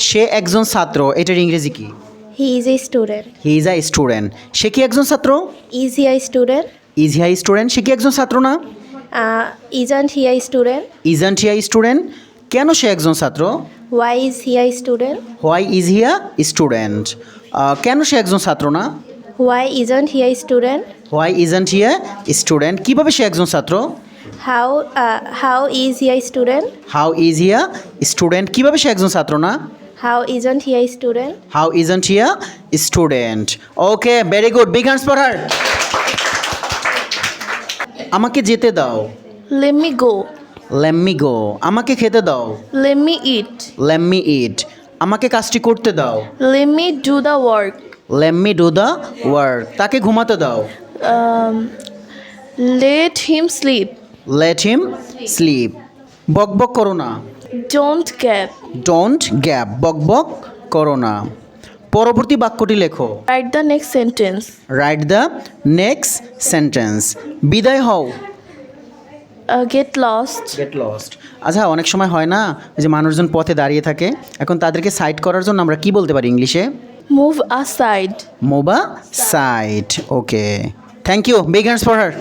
সে একজন ছাত্র, এটার ইংরেজি কি? He is a student. He is a student. সে কি একজন ছাত্র? Is he a student? Is he a student? সে কি একজন ছাত্র না? Isn't he a student? Isn't he a student? কেন সে একজন ছাত্র? Why is he a student? Why is he a student? কেন সে একজন ছাত্র না? Why isn't he a student? Why isn't he a student? কীভাবে সে একজন ছাত্র? How is he a student? How is he a student? কীভাবে সে একজন ছাত্র না? How isn't he a student? How isn't he a student? Okay, very good, big hands for her. আমাকে যেতে দাও। Let me go. Let me go. আমাকে খেতে দাও। Let me eat. Let me eat. আমাকে কাজটি করতে দাও। Let me do the work. Let me do the work. তাকে ঘুমাতে দাও। Let him sleep. Let him sleep. বক বক করো না। Don't gap. Don't gap. বক বক করো না। পরবর্তী বাক্যটি লেখো। Write the next sentence. Write the next sentence. বিদায় হও। Get lost. Get lost. আচ্ছা, অনেক সময় হয় না যে মানুষজন পথে দাঁড়িয়ে থাকে, এখন তাদেরকে সাইড করার জন্য আমরা কি বলতে পারি ইংলিশে? Move aside. Move a side. Okay, thank you, big hands for her.